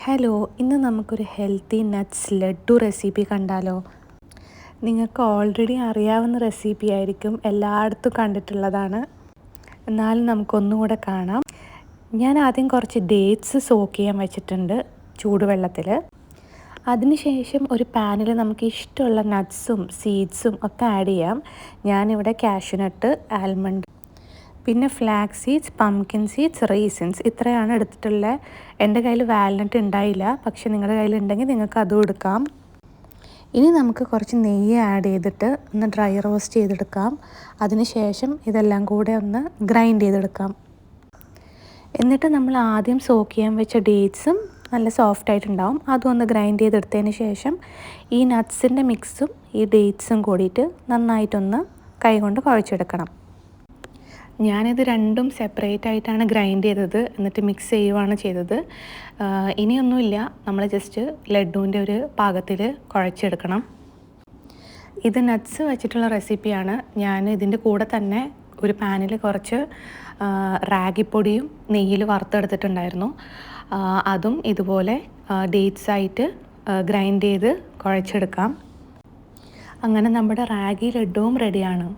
Hello, ഇന്ന് നമുക്കൊരു healthy nuts laddu recipe കണ്ടാലോ? നിങ്ങൾക്ക് ഓൾറെഡി അറിയാവുന്ന റെസിപ്പി ആയിരിക്കും, എല്ലായിടത്തും കണ്ടിട്ടുള്ളതാണ്. എന്നാലും നമുക്കൊന്നുകൂടെ കാണാം. ഞാൻ ആദ്യം കുറച്ച് ഡേറ്റ്സ് സോക്ക് ചെയ്യാൻ വെച്ചിട്ടുണ്ട് ചൂടുവെള്ളത്തിൽ. അതിനുശേഷം ഒരു പാനിൽ നമുക്ക് ഇഷ്ടമുള്ള നട്ട്സും സീഡ്സും ഒക്കെ ആഡ് ചെയ്യാം. ഞാനിവിടെ കാഷ്യൂനട്ട്, ആൽമണ്ട്, പിന്നെ ഫ്ലാക്സ് സീഡ്സ്, പംകിൻ സീഡ്സ്, റീസിൻസ് ഇത്രയാണ് എടുത്തിട്ടുള്ളത്. എൻ്റെ കയ്യിൽ വാൽനട്ട് ഉണ്ടായില്ല, പക്ഷെ നിങ്ങളുടെ കയ്യിലുണ്ടെങ്കിൽ നിങ്ങൾക്ക് അതും എടുക്കാം. ഇനി നമുക്ക് കുറച്ച് നെയ്യ് ആഡ് ചെയ്തിട്ട് ഒന്ന് ഡ്രൈ റോസ്റ്റ് ചെയ്തെടുക്കാം. അതിനുശേഷം ഇതെല്ലാം കൂടെ ഒന്ന് ഗ്രൈൻഡ് ചെയ്തെടുക്കാം. എന്നിട്ട് നമ്മൾ ആദ്യം സോക്ക് ചെയ്യാൻ വെച്ച ഡേറ്റ്സും നല്ല സോഫ്റ്റായിട്ടുണ്ടാവും, അതും ഒന്ന് ഗ്രൈൻഡ് ചെയ്തെടുത്തതിന് ശേഷം ഈ നട്ട്സിൻ്റെ മിക്സും ഈ ഡേറ്റ്സും കൂടിയിട്ട് നന്നായിട്ടൊന്ന് കൈകൊണ്ട് കുഴച്ചെടുക്കണം. ഞാനിത് രണ്ടും സെപ്പറേറ്റ് ആയിട്ടാണ് ഗ്രൈൻഡ് ചെയ്തത്, എന്നിട്ട് മിക്സ് ചെയ്യുകയാണ് ചെയ്തത്. ഇനിയൊന്നുമില്ല, നമ്മൾ ജസ്റ്റ് ലഡ്ഡുവിൻ്റെ ഒരു പാകത്തിൽ കുഴച്ചെടുക്കണം. ഇത് നട്ട്സ് വെച്ചിട്ടുള്ള റെസിപ്പിയാണ്. ഞാൻ ഇതിൻ്റെ കൂടെ തന്നെ ഒരു പാനിൽ കുറച്ച് റാഗിപ്പൊടിയും നെയ്യിൽ വറുത്തെടുത്തിട്ടുണ്ടായിരുന്നു. അതും ഇതുപോലെ ഡേറ്റ്സ് ആയിട്ട് ഗ്രൈൻഡ് ചെയ്ത് കുഴച്ചെടുക്കാം. അങ്ങനെ നമ്മുടെ റാഗി ലഡ്ഡുവും റെഡിയാണ്.